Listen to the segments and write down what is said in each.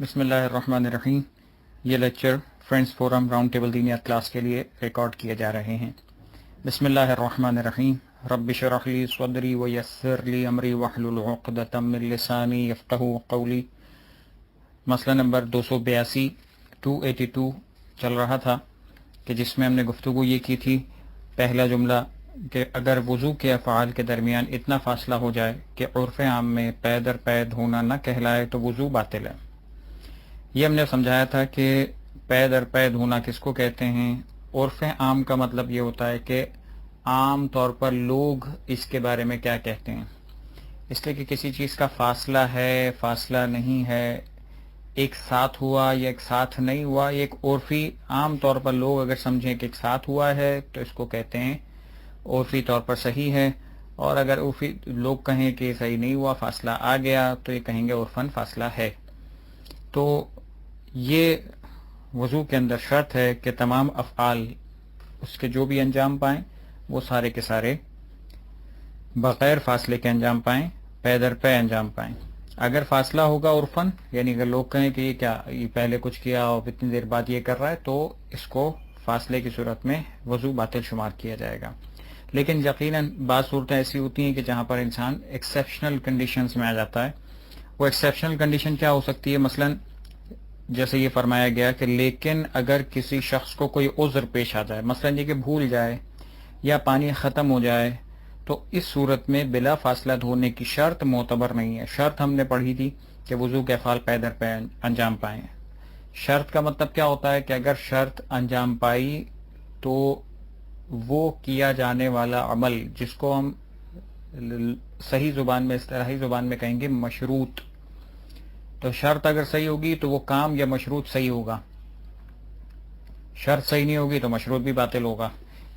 بسم اللہ الرحمن الرحیم۔ یہ lecture friends forum round table دینیات کلاس کے لیے ریکارڈ کیے جا رہے ہیں۔ بسم اللہ الرحمن الرحیم۔ رب اشرح لی صدری ویسر لی امری واحلل عقدۃ من لسانی یفقہوا قولی۔ مسئلہ نمبر 282 چل رہا تھا کہ جس میں ہم نے گفتگو یہ کی تھی، پہلا جملہ کہ اگر وضو کے افعال کے درمیان اتنا فاصلہ ہو جائے کہ عرف عام میں پے در پے دھونا نہ کہلائے تو وضو باطل ہے۔ یہ ہم نے سمجھایا تھا کہ پے در پے دھونا کس کو کہتے ہیں۔ عرف عام کا مطلب یہ ہوتا ہے کہ عام طور پر لوگ اس کے بارے میں کیا کہتے ہیں، اس لیے کہ کسی چیز کا فاصلہ ہے فاصلہ نہیں ہے، ایک ساتھ ہوا یا ایک ساتھ نہیں ہوا، یہ ایک عرفی عام طور پر لوگ اگر سمجھیں کہ ایک ساتھ ہوا ہے تو اس کو کہتے ہیں عرفی طور پر صحیح ہے، اور اگر عرفی لوگ کہیں کہ صحیح نہیں ہوا فاصلہ آ گیا تو یہ کہیں گے عرفاً فاصلہ ہے۔ تو یہ وضو کے اندر شرط ہے کہ تمام افعال اس کے جو بھی انجام پائیں وہ سارے کے سارے بغیر فاصلے کے انجام پائیں، پے در پے انجام پائیں۔ اگر فاصلہ ہوگا عرفاً، یعنی اگر لوگ کہیں کہ یہ کیا یہ پہلے کچھ کیا اور اتنی دیر بعد یہ کر رہا ہے، تو اس کو فاصلے کی صورت میں وضو باطل شمار کیا جائے گا۔ لیکن یقیناً بعض صورتیں ایسی ہوتی ہیں کہ جہاں پر انسان ایکسیپشنل کنڈیشنز میں آ جاتا ہے۔ وہ ایکسیپشنل کنڈیشن کیا ہو سکتی ہے؟ مثلاً جیسے یہ فرمایا گیا کہ لیکن اگر کسی شخص کو کوئی عذر پیش آ جائے، مثلاً یہ کہ بھول جائے یا پانی ختم ہو جائے، تو اس صورت میں بلا فاصلہ دھونے کی شرط معتبر نہیں ہے۔ شرط ہم نے پڑھی تھی کہ وضو کے افعال پے در پے انجام پائیں۔ شرط کا مطلب کیا ہوتا ہے کہ اگر شرط انجام پائی تو وہ کیا جانے والا عمل جس کو ہم صحیح زبان میں اصطلاحی زبان میں کہیں گے مشروط، تو شرط اگر صحیح ہوگی تو وہ کام یا مشروط صحیح ہوگا، شرط صحیح نہیں ہوگی تو مشروط بھی باطل ہوگا۔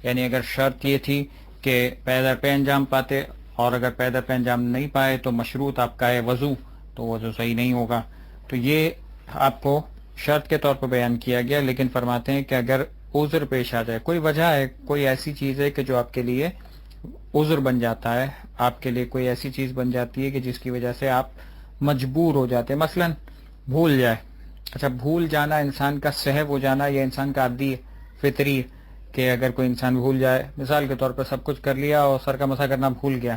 یعنی اگر شرط یہ تھی کہ پے در پے انجام پاتے، اور اگر پے در پے انجام نہیں پائے تو مشروط آپ کا ہے وضو، تو وضو صحیح نہیں ہوگا۔ تو یہ آپ کو شرط کے طور پر بیان کیا گیا، لیکن فرماتے ہیں کہ اگر عذر پیش آ جائے، کوئی وجہ ہے، کوئی ایسی چیز ہے کہ جو آپ کے لیے عذر بن جاتا ہے، آپ کے لیے کوئی ایسی چیز بن جاتی ہے کہ جس کی وجہ سے آپ مجبور ہو جاتے ہیں، مثلاً بھول جائے۔ اچھا، بھول جانا انسان کا سہو ہو جانا یا انسان کا عادی فطری کہ اگر کوئی انسان بھول جائے، مثال کے طور پر سب کچھ کر لیا اور سر کا مسح کرنا بھول گیا،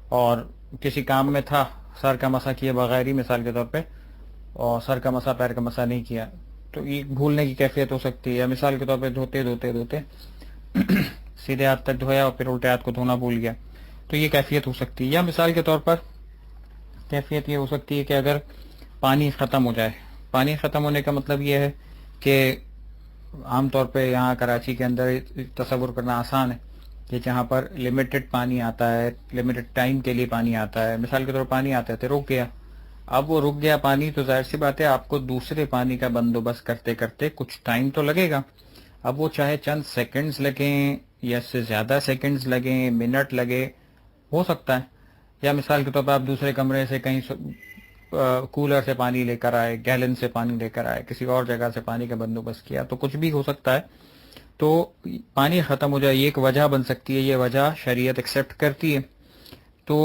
اور کسی کام میں تھا سر کا مسح کیے بغیر ہی مثال کے طور پہ، اور سر کا مسح پیر کا مسح نہیں کیا، تو یہ بھولنے کی کیفیت ہو سکتی ہے۔ یا مثال کے طور پہ دھوتے سیدھے ہاتھ تک دھویا اور پھر الٹے ہاتھ کو دھونا بھول گیا، تو یہ کیفیت ہو سکتی ہے۔ یا مثال کے طور پر کیفیت یہ ہو سکتی ہے کہ اگر پانی ختم ہو جائے۔ پانی ختم ہونے کا مطلب یہ ہے کہ عام طور پہ یہاں کراچی کے اندر تصور کرنا آسان ہے کہ جہاں پر لمیٹڈ پانی آتا ہے، لمیٹڈ ٹائم کے لیے پانی آتا ہے، مثال کے طور پر پانی آتا ہے رک گیا، اب وہ رک گیا پانی، تو ظاہر سی بات ہے آپ کو دوسرے پانی کا بندوبست کرتے کرتے کچھ ٹائم تو لگے گا۔ اب وہ چاہے چند سیکنڈز لگیں یا اس سے زیادہ سیکنڈز لگیں، منٹ لگے، ہو سکتا ہے۔ یا مثال کے طور پر آپ دوسرے کمرے سے کہیں کولر سے پانی لے کر آئے، گیلن سے پانی لے کر آئے، کسی اور جگہ سے پانی کا بندوبست کیا، تو کچھ بھی ہو سکتا ہے۔ تو پانی ختم ہو جائے، یہ ایک وجہ بن سکتی ہے، یہ وجہ شریعت ایکسیپٹ کرتی ہے۔ تو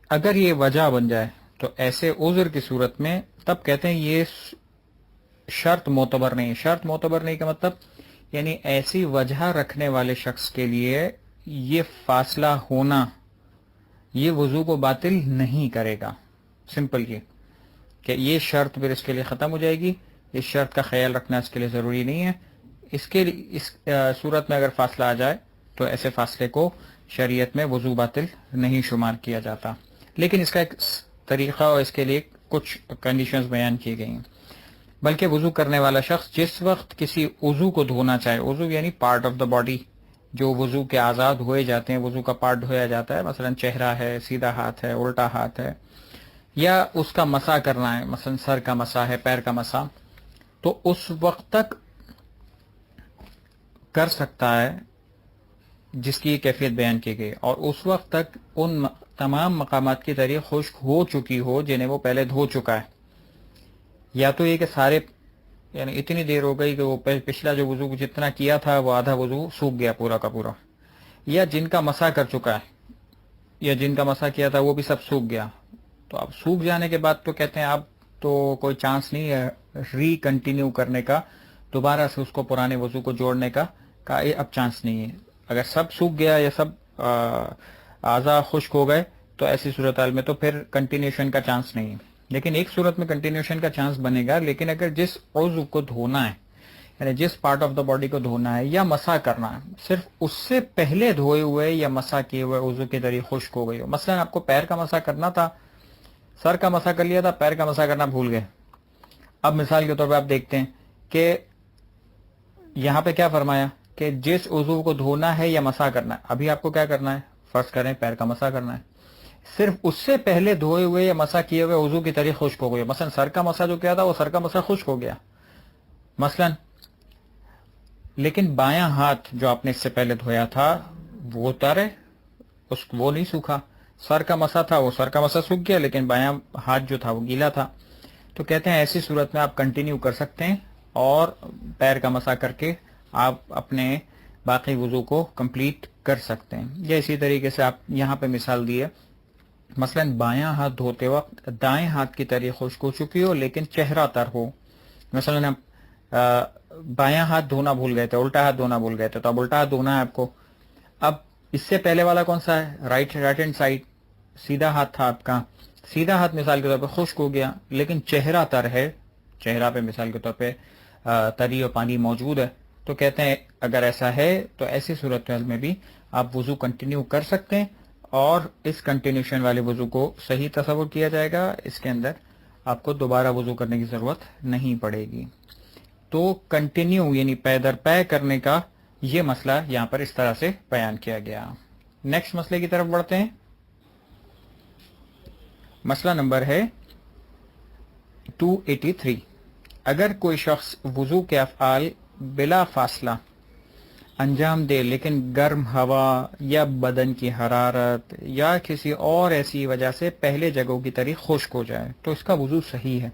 اگر یہ وجہ بن جائے تو ایسے عذر کی صورت میں تب کہتے ہیں یہ شرط معتبر نہیں۔ شرط معتبر نہیں کا مطلب یعنی ایسی وجہ رکھنے والے شخص کے لیے یہ فاصلہ ہونا یہ وضو کو باطل نہیں کرے گا۔ سمپل یہ کہ یہ شرط پھر اس کے لیے ختم ہو جائے گی، اس شرط کا خیال رکھنا اس کے لیے ضروری نہیں ہے۔ اس صورت میں اگر فاصلہ آ جائے تو ایسے فاصلے کو شریعت میں وضو باطل نہیں شمار کیا جاتا، لیکن اس کا ایک طریقہ اور اس کے لیے کچھ کنڈیشنز بیان کی گئی ہیں۔ بلکہ وضو کرنے والا شخص جس وقت کسی عضو کو دھونا چاہے، عضو یعنی پارٹ آف دا باڈی جو وضو کے آزاد ہوئے جاتے ہیں، وضو کا پارٹ دھویا جاتا ہے، مثلا چہرہ ہے، سیدھا ہاتھ ہے، الٹا ہاتھ ہے، یا اس کا مسح کرنا ہے، مثلا سر کا مسح ہے، پیر کا مسح، تو اس وقت تک کر سکتا ہے جس کی کیفیت بیان کی گئی، اور اس وقت تک ان تمام مقامات کی طرح خشک ہو چکی ہو جنہیں وہ پہلے دھو چکا ہے۔ یا تو یہ کہ سارے یعنی اتنی دیر ہو گئی کہ وہ پچھلا جو وضو جتنا کیا تھا وہ آدھا وضو سوکھ گیا پورا کا پورا، یا جن کا مسح کر چکا ہے یا جن کا مسح کیا تھا وہ بھی سب سوکھ گیا۔ تو اب سوکھ جانے کے بعد تو کہتے ہیں اب तो कोई चांस नहीं है कंटिन्यू करने का, दोबारा से उसको पुराने वजू को जोड़ने का ये अब चांस नहीं है। अगर सब सूख गया या सब आज़ा खुश्क हो गए तो ऐसी सूरत हाल में तो फिर कंटिन्यूशन का चांस नहीं है। लेकिन एक सूरत में कंटिन्यूशन का चांस बनेगा, लेकिन अगर जिस उज़्व को धोना है, यानी जिस पार्ट ऑफ द बॉडी को धोना है या मसा करना है, सिर्फ उससे पहले धोए हुए या मसा किए हुए उज़्व के जरिए खुश्क हो गई हो। मसलन आपको पैर का मसा करना था, सर का मसा कर लिया था, पैर का मसा करना भूल गए। अब मिसाल के तौर पर आप देखते हैं कि यहाँ पे क्या फरमाया कि जिस उज़्व को धोना है या मसा करना है, अभी आपको क्या करना है, फर्ज करें पैर का मसा करना है, सिर्फ उससे पहले धोए हुए या मसा किए हुए उज़्व की तरह खुश्क हो गई। मसलन सर का मसा जो किया था वो सर का मसा खुश्क हो गया मसलन, लेकिन बायां हाथ जो आपने इससे पहले धोया था वो तारे वो नहीं सूखा। सर का मसा था, वो सर का मसा सूख गया, लेकिन बायां हाथ जो था वो गीला था। तो कहते हैं ऐसी सूरत में आप कंटिन्यू कर सकते हैं और पैर का मसा करके आप अपने बाकी वुज़ू को कंप्लीट कर सकते हैं। या इसी तरीके से आप यहाँ पे मिसाल दी है, मसलन बायां हाथ धोते वक्त दाएं हाथ की तरह खुश्क हो चुकी हो लेकिन चेहरा तर हो। मसलन आप बायां हाथ धोना भूल गए थे, उल्टा हाथ धोना भूल गए थे, तो अब उल्टा हाथ धोना है आपको। अब इससे पहले वाला कौन सा है, राइट हैंड साइड, सीधा हाथ था आपका, सीधा हाथ मिसाल के तौर पे खुश्क हो गया लेकिन चेहरा तर है, चेहरा पे मिसाल के तौर पे तरी और पानी मौजूद है। तो कहते हैं अगर ऐसा है तो ऐसी सूरत में भी आप वुज़ू कंटिन्यू कर सकते हैं और इस कंटिन्यूशन वाले वुज़ू को सही तस्वुर किया जाएगा। इसके अंदर आपको दोबारा वुज़ू करने की ज़रूरत नहीं पड़ेगी। तो कंटिन्यू यानी पै दर पै करने का ये मसला यहाँ पर इस तरह से बयान किया गया। नेक्स्ट मसले की तरफ बढ़ते हैं। मसला नंबर है 283। अगर कोई शख्स वुज़ू के अफ़आल बिला फासला अंजाम दे लेकिन गर्म हवा या बदन की हरारत या किसी और ऐसी वजह से पहले जगहों की तरह खुश्क हो जाए तो इसका वुज़ू सही है।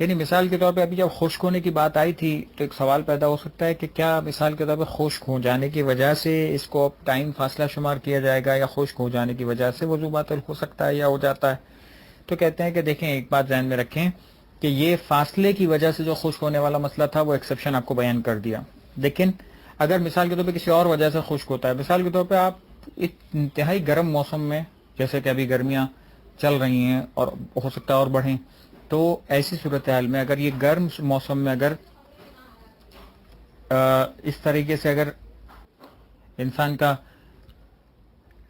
यानी मिसाल के तौर पे अभी जब खुश्क होने की बात आई थी तो एक सवाल पैदा हो सकता है कि क्या मिसाल के तौर पे खुश्क हो जाने की वजह से इसको अब टाइम फासला शुमार किया जाएगा या खुश्क हो जाने की वजह से वुज़ू बातिल हो सकता है या हो जाता है। तो कहते हैं कि देखें, एक बात ध्यान में रखें कि ये फासले की वजह से जो खुश्क होने वाला मसला था वो एक्सेप्शन आपको बयान कर दिया। लेकिन अगर मिसाल के तौर पे किसी और वजह से खुश्क होता है, मिसाल के तौर पे आप इंतहाई गर्म मौसम में, जैसे कि अभी गर्मियाँ चल रही हैं और हो सकता है और बढ़ें, तो ऐसी सूरत हाल में अगर ये गर्म मौसम में अगर इस तरीके से अगर इंसान का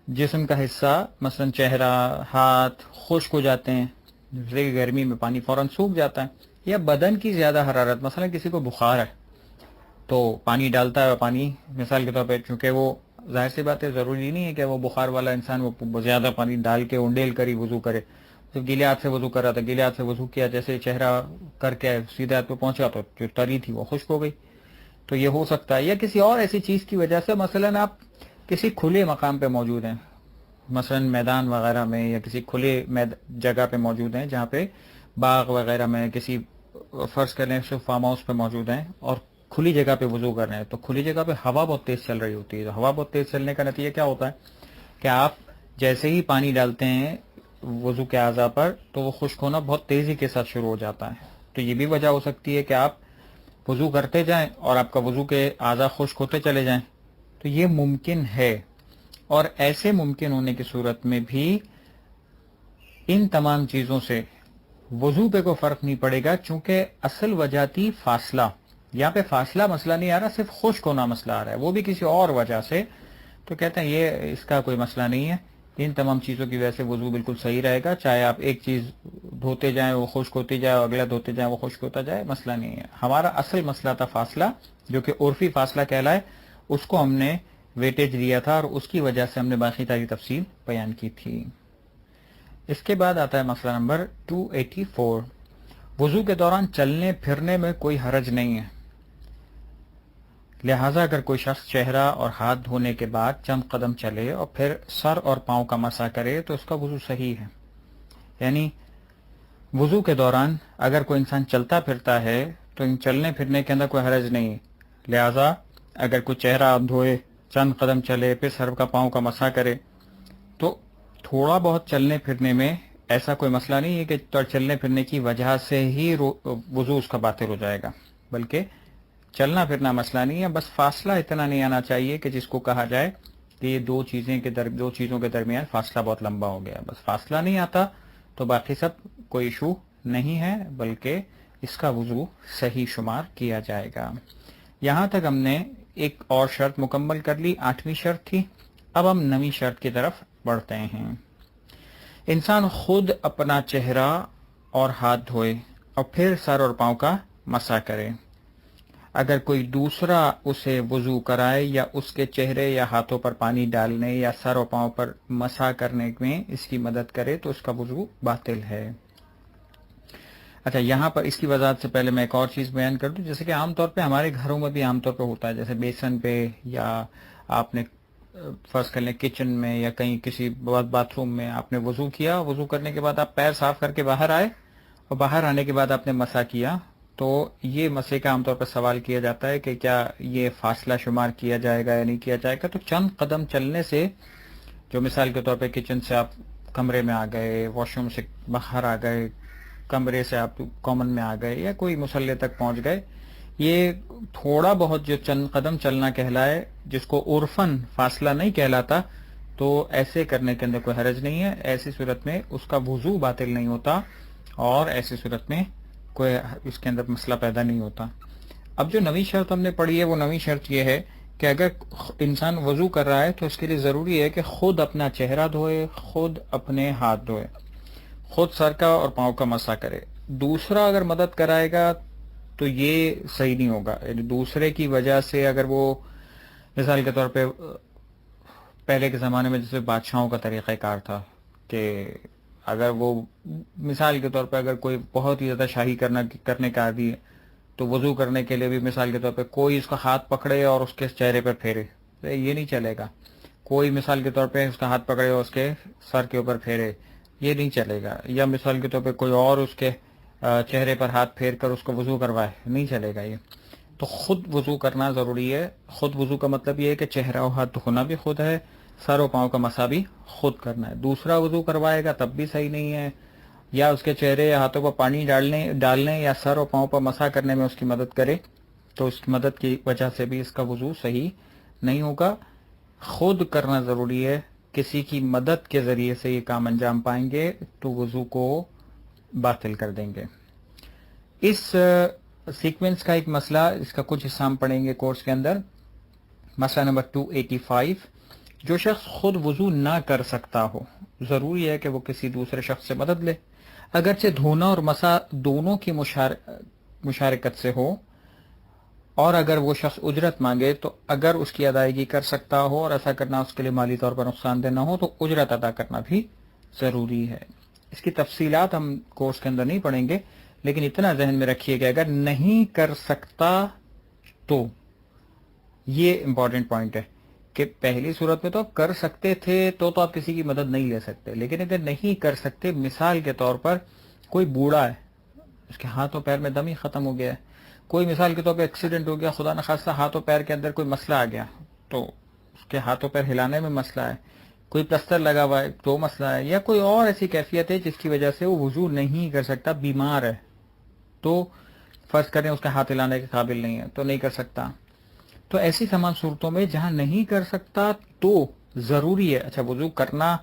जिस्म का हिस्सा मसलन चेहरा हाथ खुश्क हो जाते हैं, जैसे गर्मी में पानी फौरन सूख जाता है, या बदन की ज़्यादा हरारत, मसलन किसी को बुखार है तो पानी डालता है, पानी मिसाल के तौर पे, चूँकि वो जाहिर सी बात है ज़रूरी नहीं है कि वो बुखार वाला इंसान वो ज़्यादा पानी डाल के उंडेल कर ही वज़ू करे। तो गीले हाथ से वज़ू कर रहा था, गीले हाथ से वज़ू किया, जैसे चेहरा करके सीधे हाथ पे पहुंचा तो जो तरी थी वो खुश्क हो गई। तो ये हो सकता है। या किसी और ऐसी चीज़ की वजह से, मसलन आप किसी खुले मकाम पे मौजूद हैं, मसलन मैदान वगैरह में या किसी खुले जगह पे मौजूद हैं जहाँ पे बाग वगैरह में, किसी फर्ज करने से फार्म हाउस पे मौजूद हैं और खुली जगह पे वज़ू कर रहे हैं, तो खुली जगह पे हवा बहुत तेज़ चल रही होती है। तो हवा बहुत तेज़ चलने का नतीजा क्या होता है कि आप जैसे ही पानी डालते हैं वज़ू के आज़ा पर तो वो खुश्क होना बहुत तेज़ी के साथ शुरू हो जाता है। तो ये भी वजह हो सकती है कि आप वज़ू करते जाएं और आपका वज़ू के आज़ा खुश्क होते चले जाएं। तो ये मुमकिन है, और ऐसे मुमकिन होने की सूरत में भी इन तमाम चीज़ों से वज़ू पे कोई फ़र्क नहीं पड़ेगा, चूँकि असल वजह थी फासला। यहाँ पे फासला मसला नहीं आ रहा, सिर्फ खुश्क होना मसला आ रहा है, वो भी किसी और वजह से। तो कहते हैं ये इसका कोई मसला नहीं है, इन तमाम चीज़ों की वजह से वज़ू बिल्कुल सही रहेगा। चाहे आप एक चीज़ धोते जाएं वो खुश्क होती जाए, अगला धोते जाएं वो खुश्क होता जाए, मसला नहीं है। हमारा असल मसला था फासला, जो कि उर्फी फासला कहलाए, उसको हमने वेटेज दिया था और उसकी वजह से हमने बाकी सारी तफसील बयान की थी। इसके बाद आता है मसला नंबर 284। वज़ू के दौरान चलने फिरने में कोई हरज नहीं है, लिहाजा अगर कोई शख्स चेहरा और हाथ धोने के बाद चंद कदम चले और फिर सर और पाँव का मसा करे तो उसका वज़ू सही है। यानी वज़ू के दौरान अगर कोई इंसान चलता फिरता है तो इन चलने फिरने के अंदर कोई हरज नहीं है, लिहाजा अगर कोई चेहरा धोए, चंद कदम चले, फिर सर का पाँव का मसा करे, तो थोड़ा बहुत चलने फिरने में ऐसा कोई मसला नहीं है कि चलने फिरने की वजह से ही वुज़ू उसका बातिल हो जाएगा, बल्कि चलना फिरना मसला नहीं है, बस फासला इतना नहीं आना चाहिए कि जिसको कहा जाए कि ये दो चीज़ों के दरमियान फासला बहुत लंबा हो गया। बस फासला नहीं आता तो बाकी सब कोई इशू नहीं है, बल्कि इसका वुज़ू सही शुमार किया जाएगा। यहाँ तक हमने एक और शर्त मुकम्मल कर ली, 8वीं शर्त थी। अब हम 9वीं शर्त की तरफ बढ़ते हैं। इंसान खुद अपना चेहरा और हाथ धोए और फिर सर और पाँव का मसा करे। अगर कोई दूसरा उसे वुज़ू कराए या उसके चेहरे या हाथों पर पानी डालने या सर और पाँव पर मसा करने में इसकी मदद करे तो उसका वुज़ू बातिल है। अच्छा, यहाँ पर इसकी वजाहत से पहले मैं एक और चीज़ बयान कर दूं, जैसे कि आमतौर पे हमारे घरों में भी आमतौर पे होता है, जैसे बेसन पे या आपने फर्ज कर लें किचन में या कहीं किसी बाथरूम में आपने वुज़ू किया, वुज़ू करने के बाद आप पैर साफ करके बाहर आए और बाहर आने के बाद आपने मसा किया, तो ये मसले का आमतौर पर सवाल किया जाता है कि क्या ये फासला शुमार किया जाएगा या नहीं किया जाएगा। तो चंद कदम चलने से, जो मिसाल के तौर पे किचन से आप कमरे में आ गए, वॉशरूम से बाहर आ गए, कमरे से आप कॉमन में आ गए या कोई मुसल्ले तक पहुंच गए, ये थोड़ा बहुत जो चंद कदम चलना कहलाए, जिसको उर्फन फासला नहीं कहलाता, तो ऐसे करने के अंदर कोई हरज नहीं है। ऐसी सूरत में उसका वुज़ू बातिल नहीं होता और ऐसी सूरत में कोई इसके अंदर मसला पैदा नहीं होता। अब जो 9वीं शर्त हमने पढ़ी है, वो 9वीं शर्त ये है कि अगर इंसान वज़ू कर रहा है तो उसके लिए ज़रूरी है कि खुद अपना चेहरा धोए, खुद अपने हाथ धोए, खुद सर का और पाँव का मसा करे। दूसरा अगर मदद कराएगा तो ये सही नहीं होगा। दूसरे की वजह से अगर वो, मिसाल के तौर पे पहले के ज़माने में जैसे बादशाहों का तरीक़ाकार था कि अगर वो मिसाल के तौर पे अगर कोई बहुत ही ज़्यादा शाही करने का आदी है तो वज़ू करने के लिए भी मिसाल के तौर पे कोई उसका हाथ पकड़े और उसके चेहरे पर फेरे, तो ये नहीं चलेगा। कोई मिसाल के तौर पे उसका हाथ पकड़े और उसके सर के ऊपर फेरे, ये नहीं चलेगा। या मिसाल के तौर पे कोई और उसके चेहरे पर हाथ फेर कर उसको वज़ू करवाए, नहीं चलेगा ये। तो खुद वज़ू करना ज़रूरी है। खुद वज़ू का मतलब ये है कि चेहरा और हाथ धोना भी खुद है, सर और पाँव का मसा भी खुद करना है। दूसरा वज़ू करवाएगा तब भी सही नहीं है, या उसके चेहरे या हाथों पर पानी डालने या सर और पाँव पर मसा करने में उसकी मदद करे, तो उसकी मदद की वजह से भी इसका वज़ू सही नहीं होगा। खुद करना ज़रूरी है। किसी की मदद के ज़रिए से ये काम अंजाम पाएंगे तो वज़ू को बातिल कर देंगे। इस सीक्वेंस का एक मसला, इसका कुछ हिस्सा हम पढ़ेंगे कोर्स के अंदर। मसला नंबर 285, जो शख्स खुद वज़ू ना कर सकता हो, ज़रूरी है कि वो किसी दूसरे शख्स से मदद ले, अगरचे धोना और मसा दोनों की मुशारकत से हो, और अगर वो शख्स उजरत मांगे तो अगर उसकी अदायगी कर सकता हो और ऐसा करना उसके लिए माली तौर पर नुकसानदेह ना हो तो उजरत अदा करना भी ज़रूरी है। इसकी तफसीलात हम कोर्स के अंदर नहीं पढ़ेंगे, लेकिन इतना जहन में रखिए कि अगर नहीं कर सकता तो, ये इम्पॉर्टेंट पॉइंट है कि पहली सूरत में तो आप कर सकते थे तो आप किसी की मदद नहीं ले सकते, लेकिन अगर नहीं कर सकते, मिसाल के तौर पर कोई बूढ़ा है, उसके हाथों पैर में दम ही ख़त्म हो गया है, कोई मिसाल के तौर पर एक्सीडेंट हो गया, खुदा न खास्ता हाथों पैर के अंदर कोई मसला आ गया तो उसके हाथों पैर हिलाने में मसला है, कोई प्लस्तर लगा हुआ है तो मसला है, या कोई और ऐसी कैफियत है जिसकी वजह से वो वज़ू नहीं कर सकता, बीमार है, तो फर्ज करें उसका हाथ हिलाने के काबिल नहीं है तो नहीं कर सकता। तो ऐसी तमाम सूरतों में जहां नहीं कर सकता तो ज़रूरी है, अच्छा वज़ू करना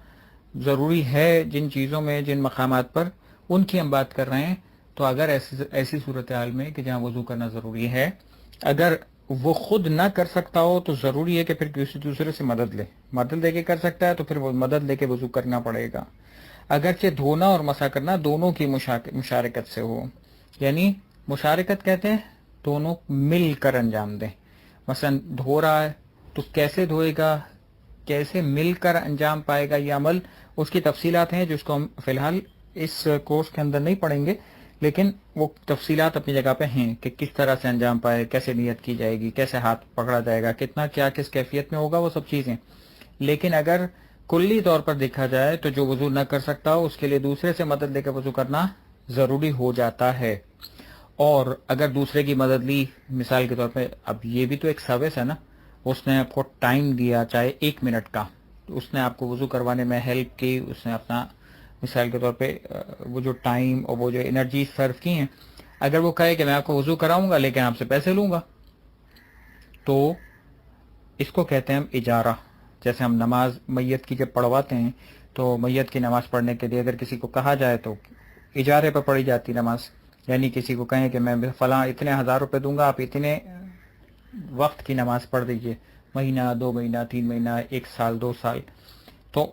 ज़रूरी है जिन चीज़ों में, जिन मकामात पर, उनकी हम बात कर रहे हैं। तो अगर ऐसी सूरत हाल में कि जहाँ वज़ू करना ज़रूरी है, अगर वो खुद ना कर सकता हो तो ज़रूरी है कि फिर किसी दूसरे से मदद ले। मदद लेके कर सकता है तो फिर वो मदद लेके वज़ू करना पड़ेगा। अगरचे धोना और मसा करना दोनों की मुशारकत से हो, यानी मुशारकत कहते हैं दोनों मिल कर अंजाम दें। मसलन धो रहा है तो कैसे धोएगा, कैसे मिलकर अंजाम पाएगा ये अमल, उसकी तफसीलात हैं जिसको हम फ़िलहाल इस कोर्स के अंदर नहीं पढ़ेंगे, लेकिन वो तफसीलात अपनी जगह पे हैं कि किस तरह से अंजाम पाए, कैसे नियत की जाएगी, कैसे हाथ पकड़ा जाएगा, कितना क्या किस कैफियत में होगा, वो सब चीज़ें। लेकिन अगर कुल्ली तौर पर देखा जाए तो जो वज़ू न कर सकता हो उसके लिए दूसरे से मदद लेकर वज़ू करना ज़रूरी हो जाता है। और अगर दूसरे की मदद ली, मिसाल के तौर पे, अब ये भी तो एक सर्विस है ना, उसने आपको टाइम दिया चाहे 1 मिनट का, तो उसने आपको वज़ू करवाने में हेल्प की, उसने अपना مثال کے طور پہ وہ جو ٹائم اور وہ جو انرجی صرف کی ہیں، اگر وہ کہے کہ میں آپ کو وضو کراؤں گا لیکن آپ سے پیسے لوں گا، تو اس کو کہتے ہیں ہم اجارہ۔ جیسے ہم نماز میت کی جب پڑھواتے ہیں تو میت کی نماز پڑھنے کے لیے اگر کسی کو کہا جائے تو اجارے پر پڑھی جاتی نماز، یعنی کسی کو کہیں کہ میں فلاں اتنے 1000 روپے دوں گا، آپ اتنے وقت کی نماز پڑھ دیجئے، مہینہ، 2 مہینہ، 3 مہینہ، 1 سال، 2 سال، تو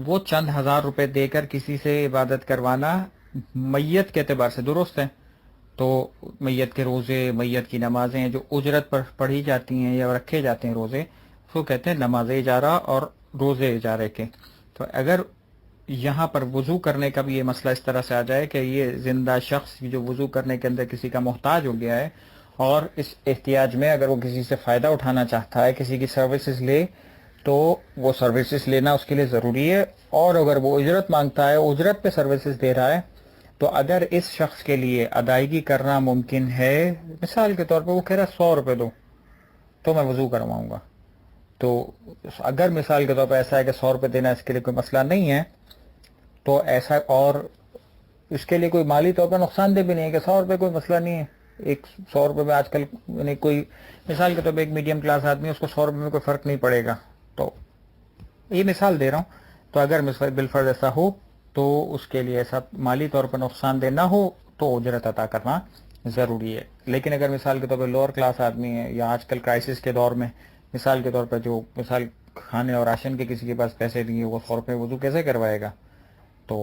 وہ چند 1000 روپے دے کر کسی سے عبادت کروانا میت کے اعتبار سے درست ہے۔ تو میت کے روزے، میت کی نمازیں جو اجرت پر پڑھی جاتی ہیں یا رکھے جاتے ہیں روزے، اس کو کہتے ہیں نماز اجارہ اور روزے اجارے کے۔ تو اگر یہاں پر وضو کرنے کا بھی یہ مسئلہ اس طرح سے آ جائے کہ یہ زندہ شخص جو وضو کرنے کے اندر کسی کا محتاج ہو گیا ہے، اور اس احتیاج میں اگر وہ کسی سے فائدہ اٹھانا چاہتا ہے، کسی کی سروسز لے، تو وہ سروسز لینا اس کے لیے ضروری ہے، اور اگر وہ اجرت مانگتا ہے، اجرت پہ سروسز دے رہا ہے، تو اگر اس شخص کے لیے ادائیگی کرنا ممکن ہے، مثال کے طور پہ وہ کہہ رہا ہے 100 روپے دو تو میں وضو کرواؤں گا، تو اگر مثال کے طور پہ ایسا ہے کہ 100 روپے دینا اس کے لیے کوئی مسئلہ نہیں ہے، تو ایسا، اور اس کے لیے کوئی مالی طور پر نقصان دہ بھی نہیں ہے کہ 100 روپے کوئی مسئلہ نہیں ہے۔ ایک 100 روپے میں آج کل یعنی کوئی مثال کے طور پہ ایک میڈیم کلاس آدمی ہے، اس کو 100 روپے میں کوئی فرق نہیں پڑے گا، تو یہ مثال دے رہا ہوں۔ تو اگر بالفرض ایسا ہو تو اس کے لیے ایسا مالی طور پر نقصان دہ نہ ہو تو اجرت عطا کرنا ضروری ہے۔ لیکن اگر مثال کے طور پہ لوور کلاس آدمی ہے، یا آج کل کرائسس کے دور میں مثال کے طور پہ جو مثال کھانے اور راشن کے کسی کے پاس پیسے نہیں ہے، وہ 100 روپے وضو کیسے کروائے گا؟ تو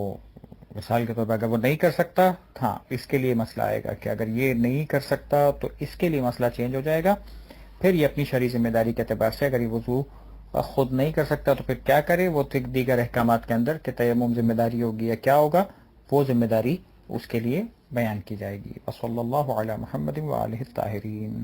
مثال کے طور پہ اگر وہ نہیں کر سکتا، ہاں اس کے لیے مسئلہ آئے گا کہ اگر یہ نہیں کر سکتا تو اس کے لیے مسئلہ چینج ہو جائے گا۔ پھر یہ اپنی شرعی ذمہ داری کے اعتبار سے اگر یہ وضو خود نہیں کر سکتا تو پھر کیا کرے، وہ دیگر احکامات کے اندر کہ تیمم ذمہ داری ہوگی یا کیا ہوگا، وہ ذمہ داری اس کے لیے بیان کی جائے گی۔ وصلی اللہ علی محمد وآلہ الطاہرین۔